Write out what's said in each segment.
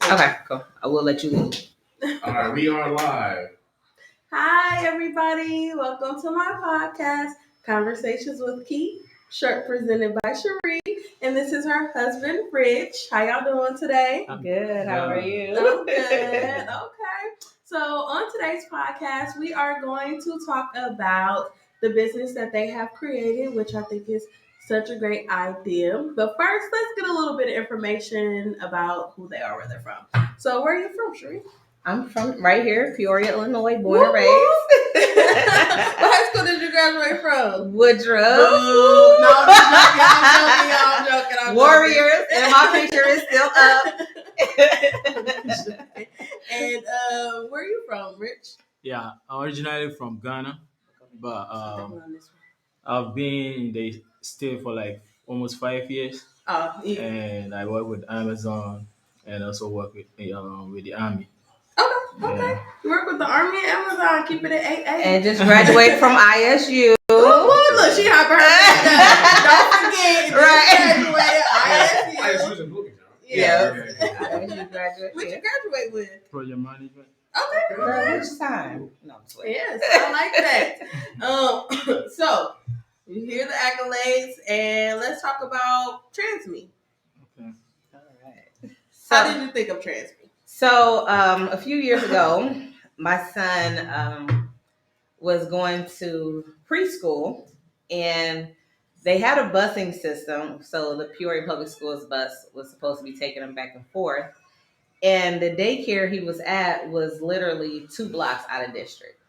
Okay, cool. I will let you lead. All right, we are live. Hi, everybody. Welcome to my podcast, Conversations with Keith, presented by Cherie. And this is her husband, Rich. How y'all doing today? I'm good. How are you? I'm good. Okay. So, on today's podcast, we are going to talk about the business that they have created, which I think is such a great idea. But first, let's get a little bit of information about who they are, where they're from. So, where are you from, Cherie? I'm from right here, Peoria, Illinois, born and raised. What high school did you graduate from? Woodruff. No, I'm joking. Warriors, and my picture is still up. And where are you from, Rich? Yeah, I'm originally from Ghana, but I've been in the state for like almost 5 years, and I work with Amazon and also work with the Army. Okay. You work with the Army and Amazon, keep it at 8A. And just graduated from ISU. Look, she had her Don't forget, right? Graduated ISU. ISU's in Bloomington. Yeah. ISU graduate. What you graduate with? Project management. Okay. Girl, which time? No, I'm sweating. Yes, I like that. So you hear the accolades, and let's talk about Tranzme. Okay. All right. How did you think of Tranzme? So, a few years ago, my son was going to preschool, and they had a busing system. So the Peoria Public Schools bus was supposed to be taking him back and forth. And the daycare he was at was literally 2 blocks out of district.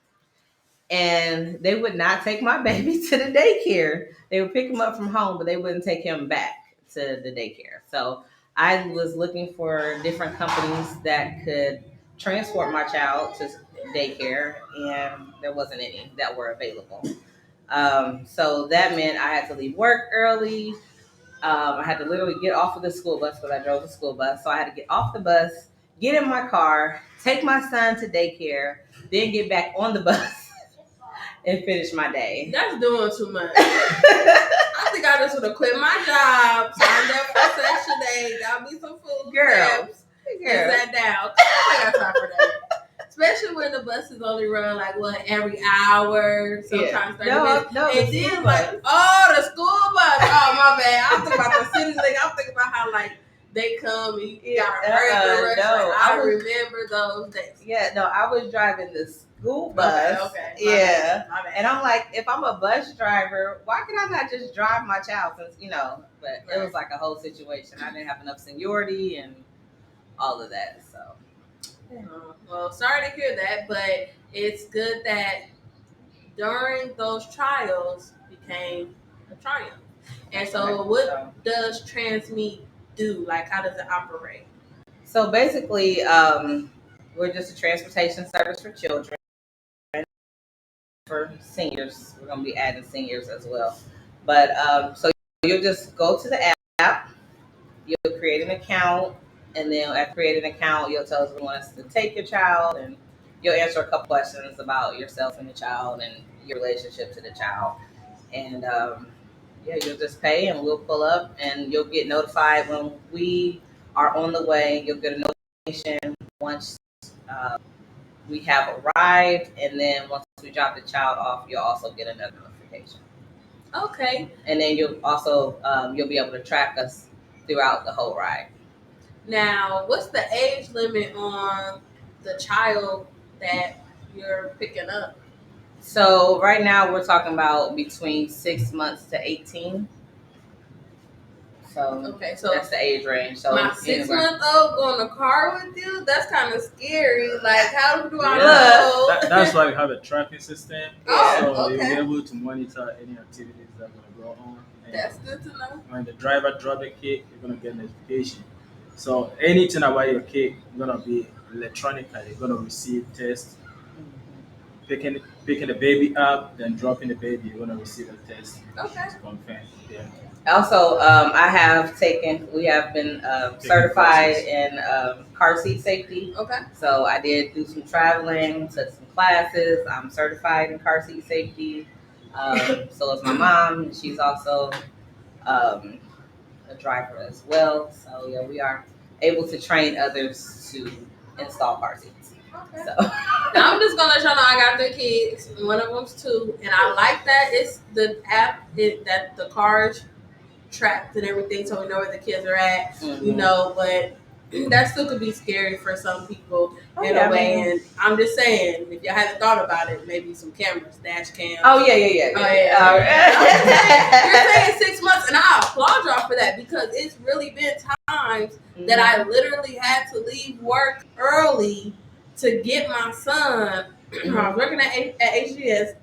And they would not take my baby to the daycare. They would pick him up from home, but they wouldn't take him back to the daycare. So I was looking for different companies that could transport my child to daycare, and there wasn't any that were available. So that meant I had to leave work early. I had to literally get off of the school bus because I drove the school bus. So I had to get off the bus, get in my car, take my son to daycare, then get back on the bus and finish my day. That's doing too much. I think I just would have quit my job, signed up for Section 8, got me some food, and sat down. I got time for that. Especially when the buses only run like every hour, sometimes 30 minutes. No, and then the school bus. Oh my bad. I'm thinking about the city link. I'm thinking about how they come and you gotta hurry and rush. I remember those days. Yeah, no, I was driving the school bus. Okay. My bad. And I'm like, if I'm a bus driver, why can I not just drive my child? Since but it was like a whole situation. I didn't have enough seniority and all of that. So. Well, sorry to hear that, but it's good that during those trials became a triumph. And so, what does Tranzme do? Like, how does it operate? So basically, we're just a transportation service for children, for seniors. We're going to be adding seniors as well. But so you'll just go to the app, you'll create an account, and then at create an account, you'll tell us we want us to take your child, and you'll answer a couple questions about yourself and the child and your relationship to the child. And you'll just pay, and we'll pull up, and you'll get notified when we are on the way. You'll get a notification once we have arrived, and then once we drop the child off, you'll also get another notification. Okay. And then you'll also you'll be able to track us throughout the whole ride. Now, what's the age limit on the child that you're picking up? So right now we're talking about between 6 months to 18. So that's the age range. So my 6-month-old going to car with you? That's kind of scary. Like, how do I know? That's why we have a tracking system. So you'll be able to monitor any activities that are going to go on. And that's good to know. When the driver drops the kid, you're going to get notification. So anything about your kid is going to be electronically. You're going to receive text. Picking the baby up, then dropping the baby, you're going to receive a test. Okay. To confirm. Yeah. Also, we have been certified in car seat safety. Okay. So I did do some traveling, took some classes. I'm certified in car seat safety. So is my mom. She's also a driver as well. So yeah, we are able to train others to install car seats. Okay. So now I'm just gonna let y'all know I got 3 kids. One of them's 2, and I like that it's the app that the cars tracked and everything, so we know where the kids are at. You know, but that still could be scary for some people in a way. And I'm just saying, if y'all haven't thought about it, maybe some cameras, dash cams. Oh yeah. You're saying 6 months, and I applaud y'all for that because it's really been times that I literally had to leave work early to get my son. I was working at HGS.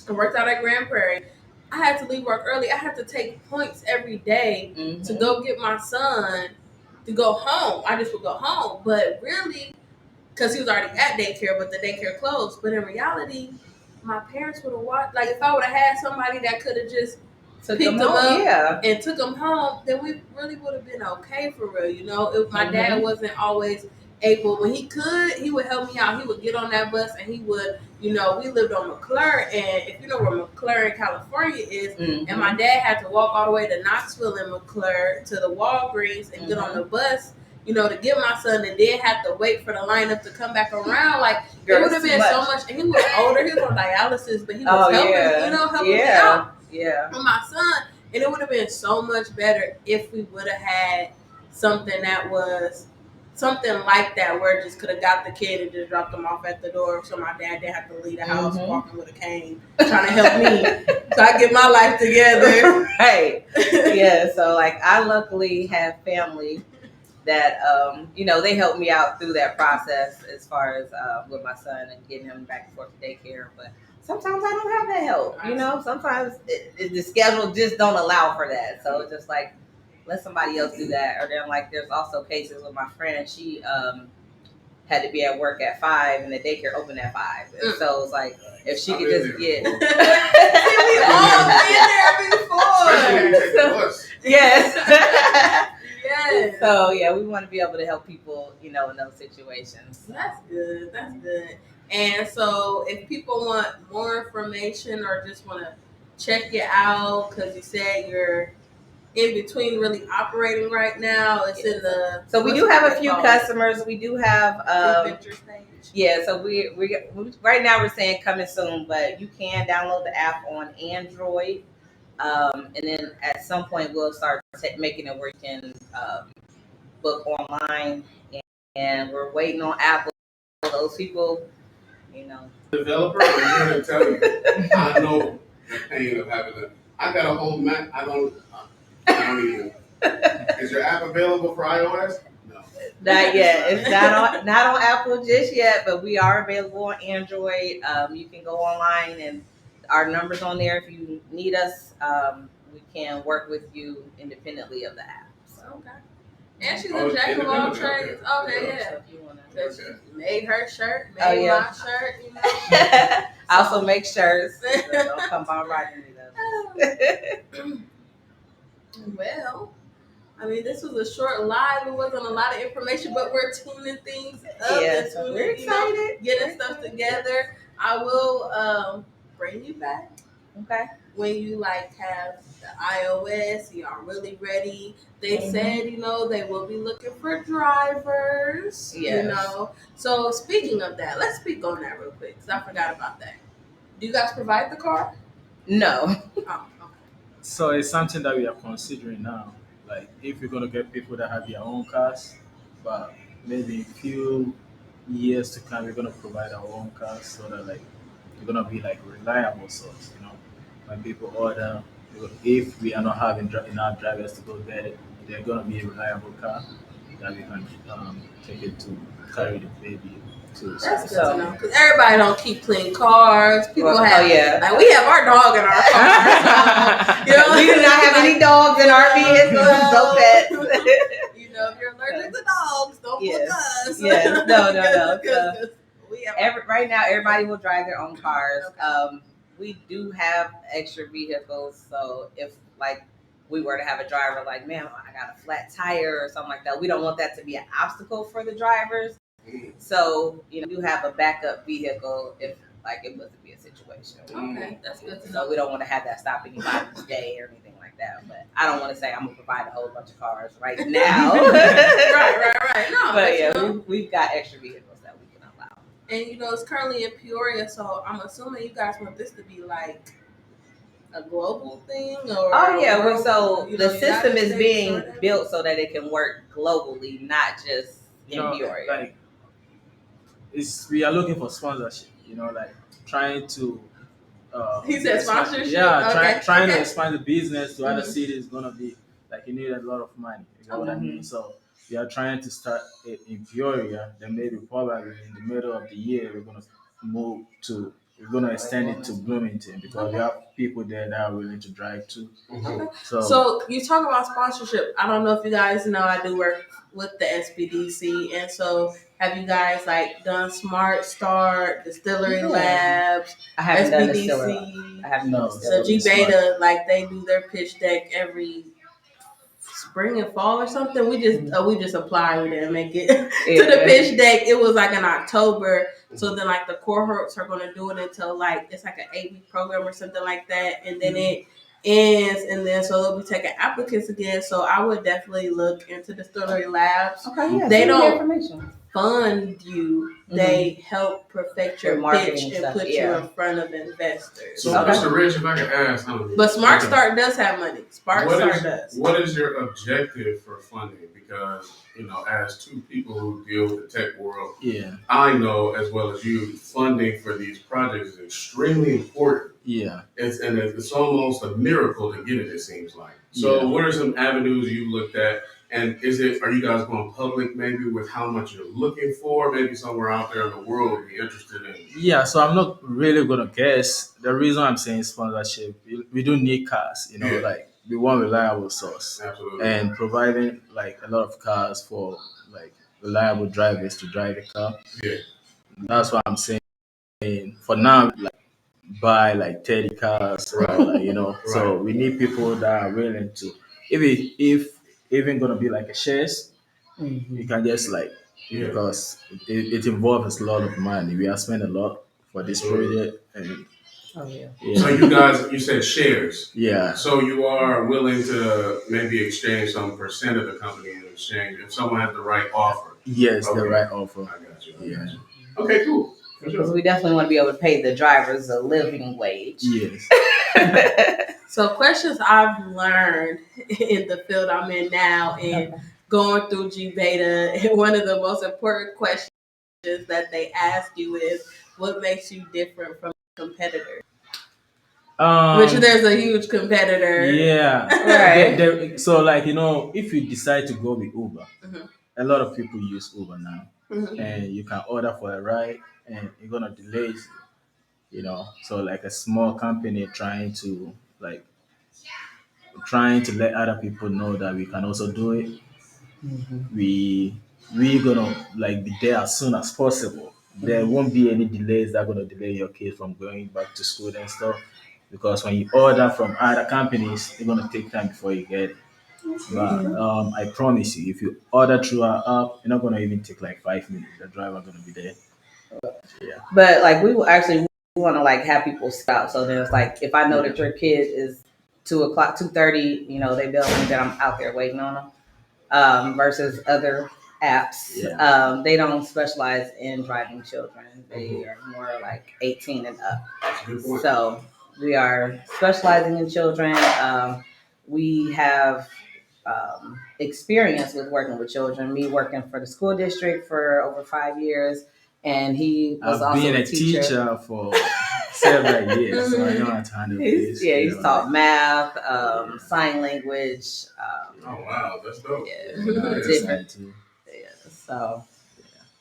I worked out at Grand Prairie. I had to leave work early. I had to take points every day to go get my son to go home. I just would go home. But really, because he was already at daycare, but the daycare closed. But in reality, my parents would have watched. Like, if I would have had somebody that could have just picked him up and took him home, then we really would have been okay for real. You know, if my dad wasn't always able, when he could, he would help me out. He would get on that bus and he would, you know, we lived on McClure, and if you know where McClure, California is, and my dad had to walk all the way to Knoxville and McClure to the Walgreens and get on the bus, you know, to get my son, and then have to wait for the lineup to come back around. Like, it would have been so much. And he was older, he was on dialysis, but he was helping me out with my son. And it would have been so much better if we would have had something that was something like that, where it just could have got the kid and just dropped him off at the door, so my dad didn't have to leave the house walking with a cane, trying to help me so I get my life together. Right. Yeah. So like, I luckily have family that you know, they helped me out through that process as far as with my son and getting him back and forth to daycare. But sometimes I don't have that help. You know, sometimes the schedule just don't allow for that. So it's just like, let somebody else do that. Or then like, there's also cases with my friend. She had to be at work at 5 and the daycare opened at 5. And so it's like, if she could just get. We all been there before. Yes. Yes. So yeah, we want to be able to help people, you know, in those situations. That's good. That's good. And so, if people want more information or just want to check you out, because you said you're in between really operating right now, it's in the. So we do have a few customers. We do have venture stage. Yeah. So we right now we're saying coming soon, but you can download the app on Android. And then at some point we'll start making it where you can book online, and we're waiting on Apple. Those people, you know. Developer, I'm here to tell you, I know the pain of having to. I got a whole Mac. I don't even. Is your app available for iOS? No. Not yet. It's not on Apple just yet, but we are available on Android. You can go online, and our number's on there. If you need us, we can work with you independently of the app. So. Okay. And she's a jack of all trades. Okay, yeah. So she made her shirt, made my shirt, you know. I also make shirts. So don't come by writing me those. Well, I mean, this was a short live. It wasn't a lot of information, but we're tuning things up and tuning, we're excited. You know, getting stuff together. I will bring you back. Okay. When you like have the iOS, you are really ready. They said, you know, they will be looking for drivers. Yes. You know. So speaking of that, let's speak on that real quick because I forgot about that. Do you guys provide the car? No. Oh, okay. So it's something that we are considering now. Like, if we're gonna get people that have their own cars, but maybe in a few years to come, we're gonna provide our own cars so that like we're gonna be like reliable source. You know, when people order, if we are not having enough drivers to go get it, they're gonna be a reliable car that we can take it to carry the baby to. That's good to know because everybody don't keep clean cars. People have, like we have our dog in our car. So, you know, we do not have any dogs in our vehicles. No pets. You know, if you're allergic to dogs, don't book us. Yes, no. Right now, everybody will drive their own cars. Okay. We do have extra vehicles, so if like we were to have a driver like, man, I got a flat tire or something like that, we don't want that to be an obstacle for the drivers. So, you know, you have a backup vehicle if like it was to be a situation. Okay, that's good to know. So we don't want to have that stop anybody's day or anything like that. But I don't want to say I'm gonna provide a whole bunch of cars right now. right. Right. No, but you yeah, know, we've got extra vehicles that we can allow. and you know, it's currently in Peoria, so I'm assuming you guys want this to be like a global thing, or Oh yeah, so the system United is States being built so that it can work globally, not just You in know, Peoria. like we are looking for sponsorship. Like trying to. He said sponsorship. Yeah, trying to Okay. expand the business to other Mhm. cities is gonna be like you need a lot of money. You know what I mean? So we are trying to start it in Peoria. Then maybe probably in the middle of the year we're gonna extend it to Bloomington because we have people there that are willing to drive too. Okay. So So you talk about sponsorship. I don't know if you guys know I do work with the SBDC, and so have you guys like done Smart Start, Distillery Labs, I haven't done the SBDC? distiller. I haven't done no, the So distiller. G Beta, like they do their pitch deck every spring and fall or something. We just apply with it and make it to the pitch deck. It was like in October. So then like the cohorts are gonna do it until like it's like an 8-week program or something like that. And then it ends and then so they'll be taking applicants again. So I would definitely look into Distillery Labs. Okay, yeah. They don't information. fund you. They help perfect your marketing pitch and stuff, put you in front of investors. So, Mr. Rich, if I could ask, But Smart Start does have money. Smart Start does. What is your objective for funding? Because, as two people who deal with the tech world, yeah, I know as well as you, funding for these projects is extremely important. yeah. It's almost a miracle to get it seems like. So what are some avenues you looked at? And are you guys going public maybe with how much you're looking for? Maybe somewhere out there in the world would be interested in. Yeah, so I'm not really gonna guess. The reason I'm saying sponsorship, we do need cars, like we want reliable source. Absolutely. And providing like a lot of cars for like reliable drivers to drive the car. Yeah. That's what I'm saying. For now, like buy like 30 cars, or, Right. So we need people that are willing to, if even gonna be like a shares, you can just like because it involves a lot of money. We have spent a lot for this project, and So you guys, you said shares. Yeah. So you are willing to maybe exchange some percent of the company in exchange if someone has the right offer. Yes, the right offer. I got you. Yeah. Okay, cool. Because we definitely want to be able to pay the drivers a living wage. Yes. So questions I've learned in the field I'm in now and going through G Beta, and one of the most important questions that they ask you is, what makes you different from competitors? Which there's a huge competitor. Yeah. Right. So like, if you decide to go with Uber, a lot of people use Uber now. And you can order for a ride and you're gonna delay it, So like a small company trying to let other people know that we can also do it. We gonna like be there as soon as possible. There won't be any delays that are gonna delay your kid from going back to school and stuff. Because when you order from other companies, it's gonna take time before you get it. But I promise you, if you order through our app, you're not gonna even take like 5 minutes. The driver gonna be there. Yeah. But like we will actually want to like have people stop. So then it's like if I know that your kid is 2:00, 2:30, they bill me that I'm out there waiting on them. Versus other apps, they don't specialize in driving children. They are more like 18 and up. So we are specializing in children. We have experience with working with children. Me working for the school district for over 5 years, and he was I've also been a teacher for several years, so I know how to handle this. He's taught math, sign language. Oh wow, that's dope. Different. Yeah, so.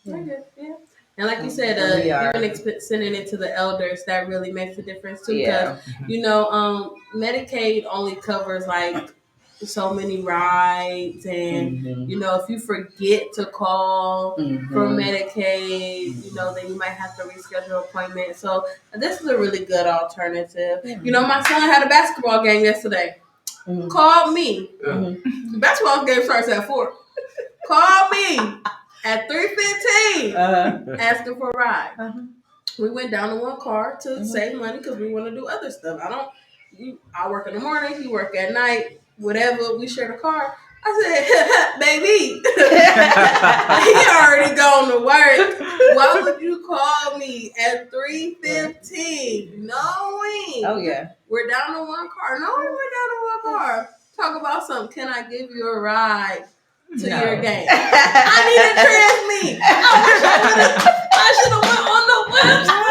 Yeah. And like you said, even sending it to the elders, that really makes a difference too. Because Medicaid only covers like so many rides, and if you forget to call for Medicaid, then you might have to reschedule an appointment. So this is a really good alternative. My son had a basketball game yesterday. Called me. The basketball game starts at 4. Called me at 3:15, asking for a ride. We went down to one car to save money because we want to do other stuff. I work in the morning, he work at night, whatever. We share the car, I said, baby, he already gone to work. Why would you call me at 3:15, knowing Oh yeah. we're down to one car? Knowing we're down to one car. Talk about something. Can I give you a ride to your game? I need a Tranzme. I should have went on the website.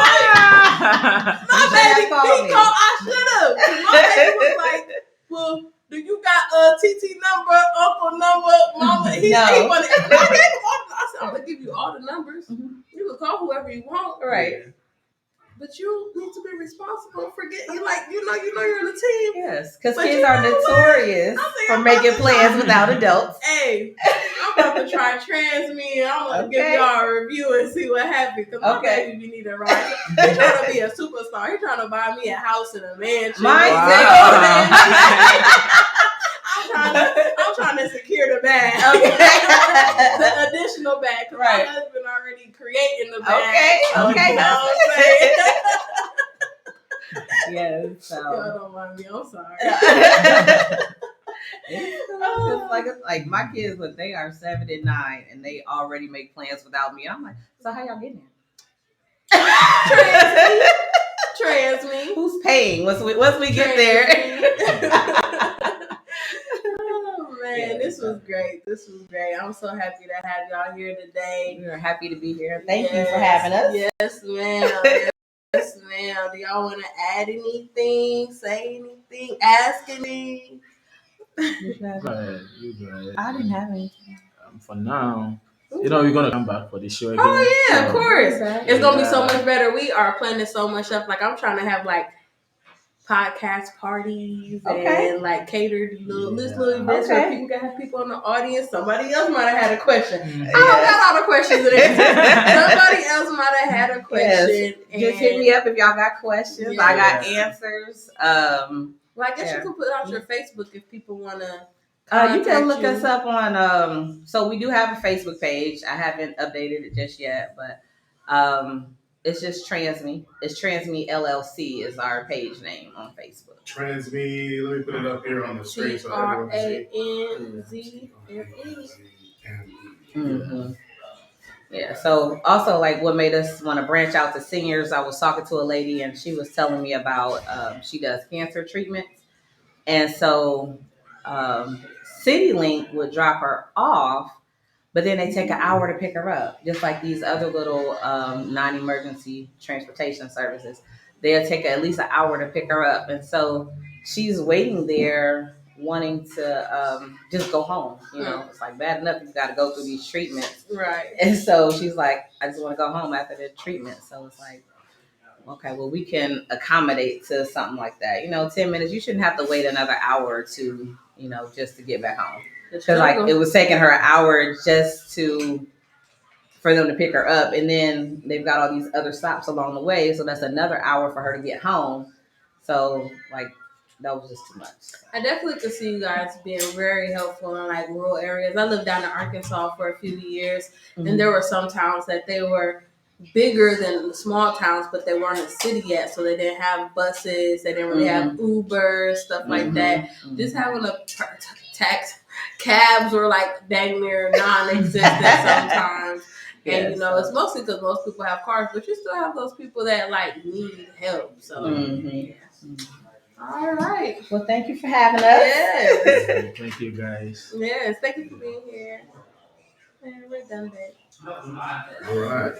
My baby, he called. I should have. My baby was like, well, do you got TT number, uncle number, mama? He wanted. I gave him all. I said, I'm gonna give you all the numbers. Mm-hmm. You can call whoever you want, right? But you need to be responsible for getting. You know you're in the team. Yes, because kids are notorious for making plans without adults. Hey, I'm about to try Tranzme. I'm gonna give y'all a review and see what happens. Because my baby need a ride. He's trying to be a superstar. He's trying to buy me a house and a mansion. I'm trying to secure the bag. The additional bag. Because my husband already creating the bag. Okay. You know what I'm saying? Yes. So. Y'all don't mind me. I'm sorry. Like my kids, when they are 7 and 9, and they already make plans without me. I'm like, so how y'all getting there? Tranzme. Who's paying? Once we get there. Oh man, this was great. I'm so happy to have y'all here today. We are happy to be here. Thank you for having us. Yes, ma'am. Yes, ma'am. Do y'all want to add anything? Say anything? Ask anything? You go ahead. I didn't have anything. For now, we're going to come back for the show again. Oh, yeah, of course. It's going to be so much better. We are planning so much stuff. Like, I'm trying to have, like, podcast parties and, like, catered little events where people can have people in the audience. Somebody else might have had a question. I don't got all the questions in it. Somebody else might have had a question. Yes. Just hit me up if y'all got questions. I got answers. Well, I guess you can put out your Facebook if people want to. You can look us up on. So we do have a Facebook page. I haven't updated it just yet, but it's just Tranzme. It's Tranzme LLC is our page name on Facebook. Tranzme. Let me put it up here on the screen so everyone can see. TRANZME. Yeah. So also, like, what made us want to branch out to seniors? I was talking to a lady, and she was telling me about she does cancer treatments, and so CityLink would drop her off, but then they take an hour to pick her up, just like these other little non-emergency transportation services. They'll take at least an hour to pick her up, and so she's waiting there wanting to just go home. You know, it's like bad enough you got to go through these treatments, right? And so she's like, I just want to go home after the treatment. So it's like, okay, well, we can accommodate to something like that. 10 minutes. You shouldn't have to wait another hour or two, just to get back home. Because like it was taking her an hour just for them to pick her up, and then they've got all these other stops along the way, so that's another hour for her to get home. So like that was just too much. I definitely could see you guys being very helpful in like rural areas. I lived down in Arkansas for a few years, and there were some towns that they were bigger than the small towns, but they weren't a city yet, so they didn't have buses, they didn't really have Uber, stuff like that. Just having a cabs were like dang near non-existent sometimes. And it's mostly because most people have cars, but you still have those people that like need help. So all right. Well, thank you for having us. Yes. Thank you, guys. Yes, thank you for being here. And we're done, babe. All right.